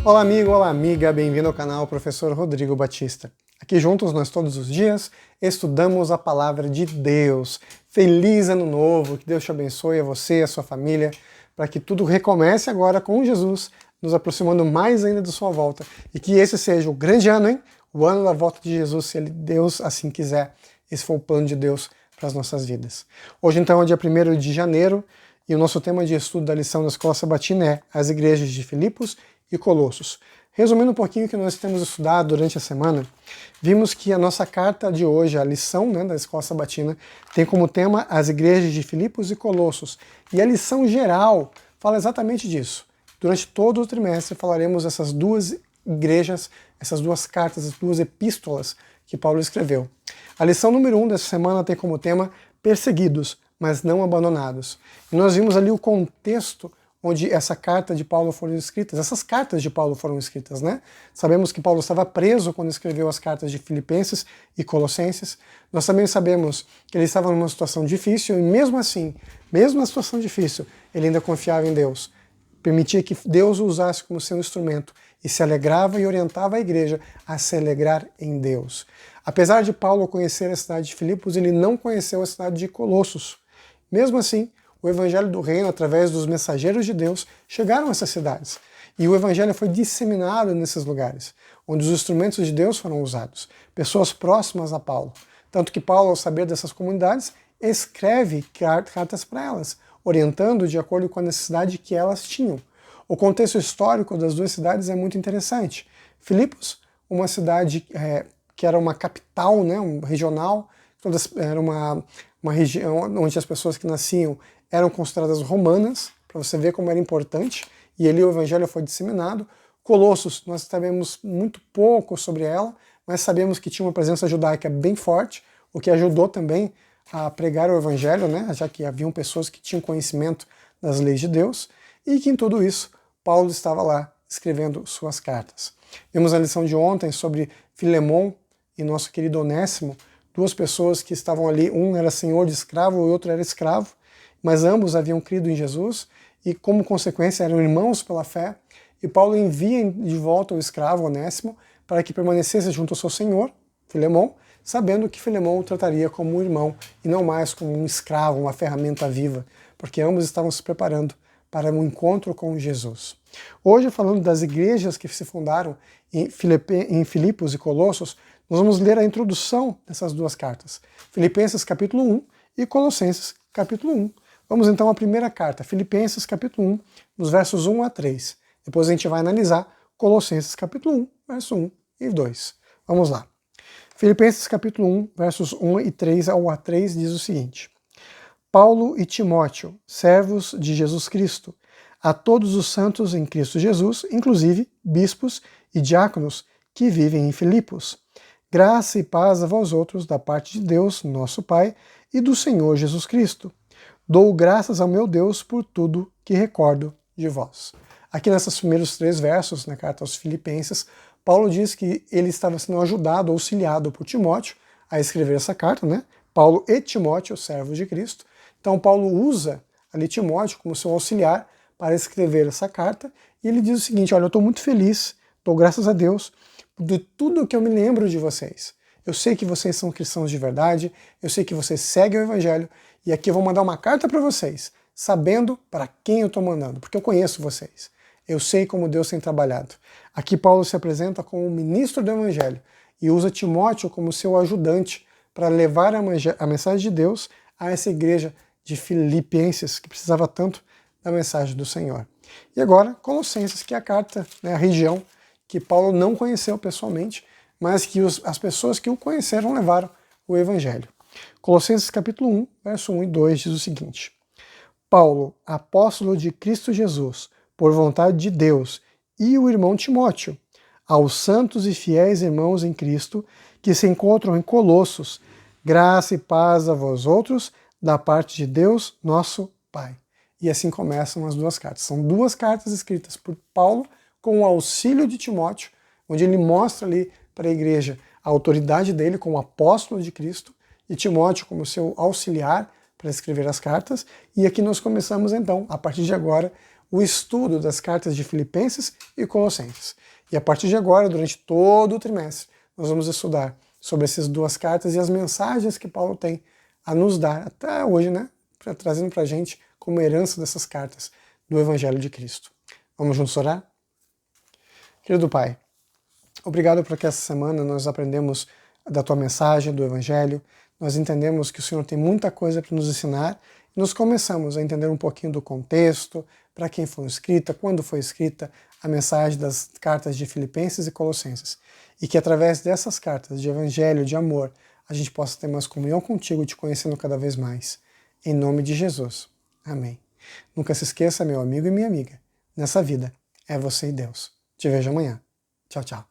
Olá amigo, olá amiga, bem-vindo ao canal Professor Rodrigo Batista. Aqui juntos nós todos os dias estudamos a Palavra de Deus. Feliz Ano Novo, que Deus te abençoe a você e a sua família, para que tudo recomece agora com Jesus, nos aproximando mais ainda de sua volta. E que esse seja o grande ano, hein? O ano da volta de Jesus, se Deus assim quiser. Esse foi o plano de Deus para as nossas vidas. Hoje então é dia 1º de janeiro e o nosso tema de estudo da lição da Escola Sabatina é as igrejas de Filipos e Colossos. Resumindo um pouquinho o que nós temos estudado durante a semana, vimos que a nossa carta de hoje, a lição da Escola Sabatina, tem como tema as igrejas de Filipos e Colossos. E a lição geral fala exatamente disso. Durante todo o trimestre falaremos dessas duas igrejas, essas duas cartas, as duas epístolas que Paulo escreveu. A lição número 1 dessa semana tem como tema perseguidos, mas não abandonados. E nós vimos ali o contexto onde essa carta de Paulo foram escritas, essas cartas de Paulo foram escritas, né? Sabemos que Paulo estava preso quando escreveu as cartas de Filipenses e Colossenses. Nós também sabemos que ele estava numa situação difícil e mesmo assim, mesmo na situação difícil, ele ainda confiava em Deus. Permitia que Deus o usasse como seu instrumento e se alegrava e orientava a igreja a se alegrar em Deus. Apesar de Paulo conhecer a cidade de Filipos, ele não conheceu a cidade de Colossos. Mesmo assim, o evangelho do reino, através dos mensageiros de Deus, chegaram a essas cidades. E o evangelho foi disseminado nesses lugares, onde os instrumentos de Deus foram usados, pessoas próximas a Paulo. Tanto que Paulo, ao saber dessas comunidades, escreve cartas para elas, orientando de acordo com a necessidade que elas tinham. O contexto histórico das duas cidades é muito interessante. Filipos, uma cidade que era uma capital, né, um regional, era uma região onde as pessoas que nasciam eram consideradas romanas, para você ver como era importante, e ali o evangelho foi disseminado. Colossos, nós sabemos muito pouco sobre ela, mas sabemos que tinha uma presença judaica bem forte, o que ajudou também a pregar o evangelho, né, já que haviam pessoas que tinham conhecimento das leis de Deus, e que em tudo isso Paulo estava lá escrevendo suas cartas. Vimos a lição de ontem sobre Filemon e nosso querido Onésimo, duas pessoas que estavam ali, um era senhor de escravo e o outro era escravo, mas ambos haviam crido em Jesus e, como consequência, eram irmãos pela fé. E Paulo envia de volta o escravo Onésimo para que permanecesse junto ao seu senhor, Filemon, sabendo que Filemon o trataria como um irmão e não mais como um escravo, uma ferramenta viva, porque ambos estavam se preparando para um encontro com Jesus. Hoje, falando das igrejas que se fundaram em Filipos e Colossos, nós vamos ler a introdução dessas duas cartas, Filipenses capítulo 1 e Colossenses capítulo 1. Vamos então à primeira carta, Filipenses capítulo 1, nos versos 1 a 3. Depois a gente vai analisar Colossenses capítulo 1, verso 1 e 2. Vamos lá. Filipenses capítulo 1, versos 1 e 3 ao A3 diz o seguinte: Paulo e Timóteo, servos de Jesus Cristo, a todos os santos em Cristo Jesus, inclusive bispos e diáconos que vivem em Filipos. Graça e paz a vós outros da parte de Deus, nosso Pai, e do Senhor Jesus Cristo. Dou graças ao meu Deus por tudo que recordo de vós. Aqui nesses primeiros 3 versos, na carta aos Filipenses, Paulo diz que ele estava sendo ajudado, auxiliado por Timóteo a escrever essa carta, né? Paulo e Timóteo, servos de Cristo. Então Paulo usa ali Timóteo como seu auxiliar para escrever essa carta, e ele diz o seguinte: olha, eu estou muito feliz, dou graças a Deus de tudo que eu me lembro de vocês. Eu sei que vocês são cristãos de verdade, eu sei que vocês seguem o evangelho, e aqui eu vou mandar uma carta para vocês, sabendo para quem eu estou mandando, porque eu conheço vocês. Eu sei como Deus tem trabalhado. Aqui Paulo se apresenta como ministro do evangelho e usa Timóteo como seu ajudante para levar a mensagem de Deus a essa igreja de Filipenses, que precisava tanto da mensagem do Senhor. E agora, Colossenses, que é a carta, né, a região que Paulo não conheceu pessoalmente, mas que as pessoas que o conheceram levaram o evangelho. Colossenses capítulo 1, verso 1 e 2 diz o seguinte: Paulo, apóstolo de Cristo Jesus, por vontade de Deus, e o irmão Timóteo, aos santos e fiéis irmãos em Cristo que se encontram em Colossos, graça e paz a vós outros, da parte de Deus, nosso Pai. E assim começam as duas cartas. São duas cartas escritas por Paulo com o auxílio de Timóteo, onde ele mostra ali para a igreja a autoridade dele como apóstolo de Cristo e Timóteo como seu auxiliar para escrever as cartas. E aqui nós começamos então, a partir de agora, o estudo das cartas de Filipenses e Colossenses. E a partir de agora, durante todo o trimestre, nós vamos estudar sobre essas duas cartas e as mensagens que Paulo tem a nos dar até hoje, né? Trazendo para a gente como herança dessas cartas do Evangelho de Cristo. Vamos juntos orar? Querido Pai, obrigado porque essa semana nós aprendemos da Tua mensagem, do Evangelho, nós entendemos que o Senhor tem muita coisa para nos ensinar e nós começamos a entender um pouquinho do contexto, para quem foi escrita, quando foi escrita a mensagem das cartas de Filipenses e Colossenses. E que através dessas cartas de Evangelho, de amor, a gente possa ter mais comunhão contigo, te conhecendo cada vez mais. Em nome de Jesus. Amém. Nunca se esqueça, meu amigo e minha amiga, nessa vida é você e Deus. Te vejo amanhã. Tchau, tchau.